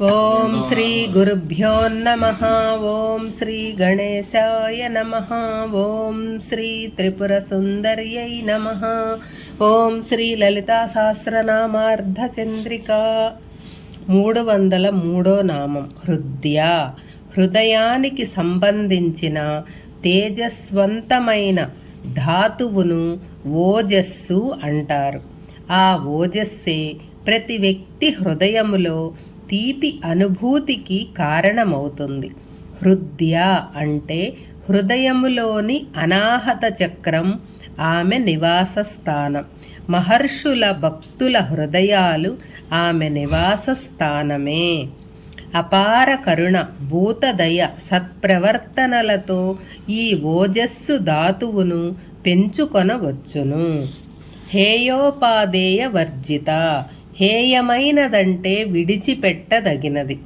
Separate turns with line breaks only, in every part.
ఓం శ్రీ గురుభ్యో నమః. ఓం శ్రీ గణేశాయ నమః. ఓం శ్రీ త్రిపుర సుందర్యై నమః. ఓం శ్రీ లలితా సహస్రనామార్ధ చంద్రిక. 303 నామం హృద్య. హృదయానికి సంబంధించిన తేజస్వంతమైన ధాతువును ఓజస్సు అంటారు. ఆ ఓజస్సే ప్రతి వ్యక్తి హృదయములో తీపి అనుభూతికి కారణమవుతుంది. హృద్య అంటే హృదయములోని అనాహత చక్రం, ఆమె నివాస స్థానం. మహర్షుల భక్తుల హృదయాలు ఆమె నివాస స్థానమే. అపార కరుణ, భూతదయ, సత్ప్రవర్తనలతో ఈ ఓజస్సు ధాతువును పెంచుకొనవచ్చును. హేయోపాదేయ వర్జిత. హేయమైనదంటే విడిచిపెట్టదగినది.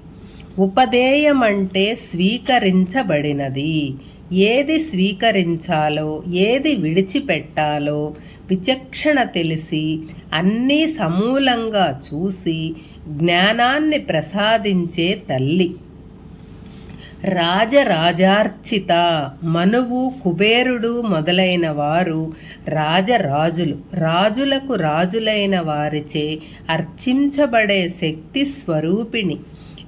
ఉపదేయమంటే స్వీకరించబడినది. ఏది స్వీకరించాలో ఏది విడిచిపెట్టాలో విచక్షణ తెలిసి అన్నీ సమూలంగా చూసి జ్ఞానాన్ని ప్రసాదించే తల్లి. రాజరాజార్చిత. మనువు, కుబేరుడు మొదలైన వారు రాజరాజులు. రాజులకు రాజులైన వారిచే అర్చించబడే శక్తి స్వరూపిణి.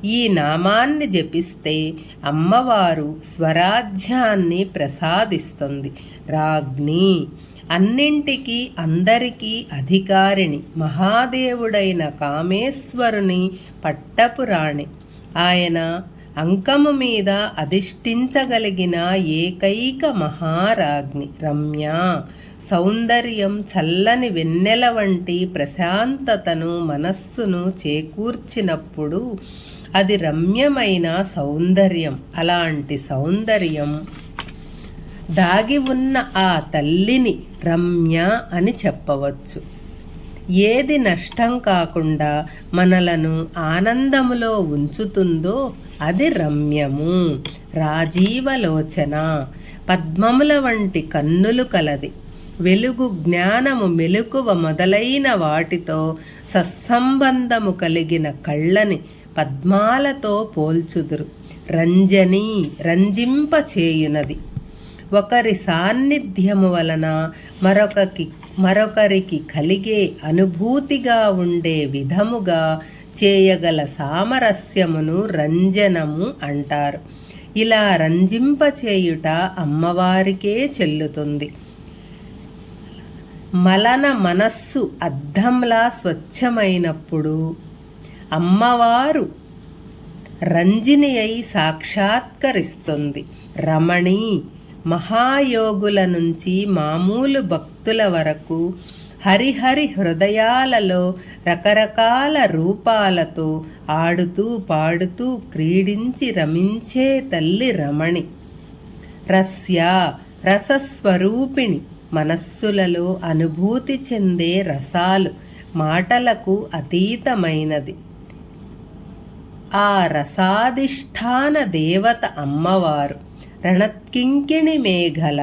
ఈ నామాన్ని జపిస్తే అమ్మవారు స్వరాజ్యాన్ని ప్రసాదిస్తుంది. రాజ్ఞి. అన్నింటికీ అందరికీ అధికారిణి. మహాదేవుడైన కామేశ్వరుని పట్టపురాణి. ఆయన అంకము మీద అధిష్ఠించగలిగిన ఏకైక మహారాజ్ఞి. రమ్య. సౌందర్యం చల్లని వెన్నెల వంటి ప్రశాంతతను మనస్సును చేకూర్చినప్పుడు అది రమ్యమైన సౌందర్యం. అలాంటి సౌందర్యం దాగి ఉన్న ఆ తల్లిని రమ్య అని చెప్పవచ్చు. ఏది నష్టం కాకుండా మనలను ఆనందములో ఉంచుతుందో అది రమ్యము. రాజీవలోచన. పద్మముల వంటి కన్నులు కలది. వెలుగు, జ్ఞానము, మెలకువ మొదలైన వాటితో సత్సంబంధము కలిగిన కళ్ళని పద్మాలతో పోల్చుదురు. రంజని. రంజింపచేయునది. ఒకరి సాన్నిధ్యము వలన మరొకరికి కలిగే అనుభూతిగా ఉండే విధముగా చేయగల సామరస్యమును రంజనము అంటారు. ఇలా రంజింపచేయుట అమ్మవారికే చెల్లుతుంది. మలన మనస్సు అద్దంలా స్వచ్ఛమైనప్పుడు అమ్మవారు రంజిని అయి సాక్షాత్కరిస్తుంది. రమణి. మహాయోగుల నుంచి మామూలు భక్తుల వరకు హరిహరి హృదయాలలో రకరకాల రూపాలతో ఆడుతూ పాడుతూ క్రీడించి రమించే తల్లి రమణి. రస్య. రసస్వరూపిణి. మనస్సులలో అనుభూతి చెందే రసాలు మాటలకు అతీతమైనది. ఆ రసాధిష్ఠాన దేవత అమ్మవారు. రణత్కింకిణి మేఘల.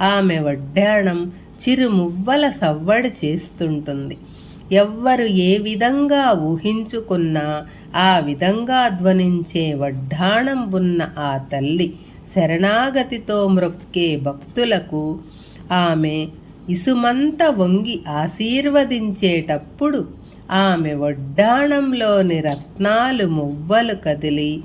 ఆమె వడ్డాణం చిరుమువ్వల సవ్వడి చేస్తుంటుంది. ఎవ్వరు ఏ విధంగా ఊహించుకున్నా ఆ విధంగా ధ్వనించే వడ్డాణం ఉన్న ఆ తల్లి శరణాగతితో మ్రొక్కే భక్తులకు ఆమె ఇసుమంత వంగి ఆశీర్వదించేటప్పుడు ఆమె వడ్డాణంలోని రత్నాలు మువ్వలు కదిలి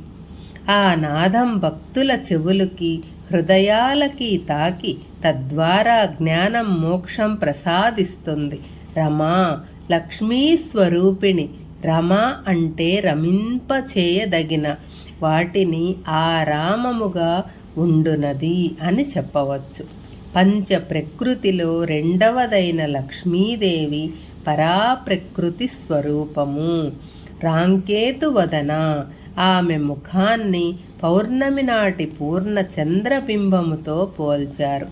ఆ నాదం భక్తుల చెవులకి, హృదయాలకి తాకి తద్వారా జ్ఞానం, మోక్షం ప్రసాదిస్తుంది. రమా. లక్ష్మీస్వరూపిణి. రమ అంటే రమింపచేయదగిన వాటిని ఆరామముగా ఉండునది అని చెప్పవచ్చు. పంచ ప్రకృతిలో రెండవదైన లక్ష్మీదేవి పరాప్రకృతి స్వరూపము. రాంకేతువదన. ఆమె ముఖాన్ని పౌర్ణమి నాటి పూర్ణ చంద్రబింబముతో పోల్చారు.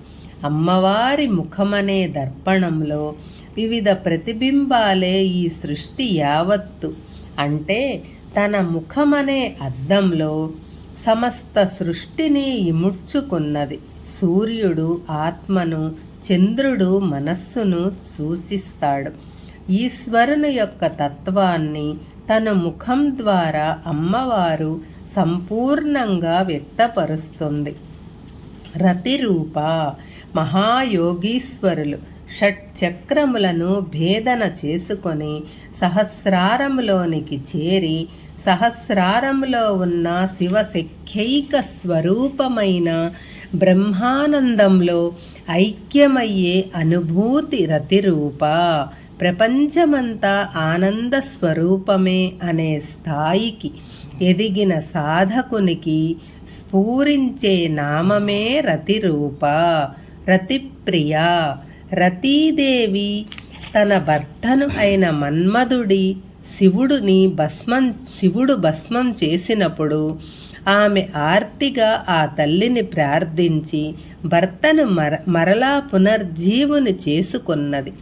అమ్మవారి ముఖమనే దర్పణంలో వివిధ ప్రతిబింబాలే ఈ సృష్టి యావత్తు. అంటే తన ముఖమనే అద్దంలో సమస్త సృష్టిని ఇముడ్చుకున్నది. సూర్యుడు ఆత్మను, చంద్రుడు మనస్సును సూచిస్తాడు. ఈశ్వరుని యొక్క తత్వాన్ని తన ముఖం ద్వారా అమ్మవారు సంపూర్ణంగా వ్యక్తపరుస్తుంది. రతిరూప మహాయోగీశ్వరులు షట్చక్రములను భేదన చేసుకొని సహస్రారములోనికి చేరి సహస్రారములో ఉన్న శివశక్యైక స్వరూపమైన బ్రహ్మానందంలో ఐక్యమయ్యే అనుభూతి రతిరూప. ప్రపంచమంతా ఆనంద స్వరూపమే అనే స్థాయికి ఎదిగిన సాధకునికి స్ఫూరించే నామమే రతిరూప. రతిప్రియ. రతీదేవి తన భర్తను అయిన మన్మధుడి శివుడు భస్మం చేసినప్పుడు ఆమె ఆర్తిగా ఆ తల్లిని ప్రార్థించి భర్తను మరలా పునర్జీవుని చేసుకున్నది.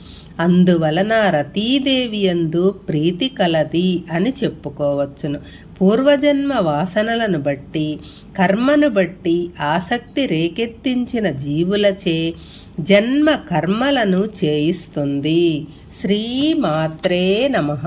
అందువలన రతీదేవి యందు ప్రీతి కలది అని చెప్పుకోవచ్చును. పూర్వజన్మ వాసనలను బట్టి కర్మను బట్టి ఆసక్తి రేకెత్తించిన జీవులచే జన్మ కర్మలను చేయిస్తుంది. శ్రీమాత్రే నమః.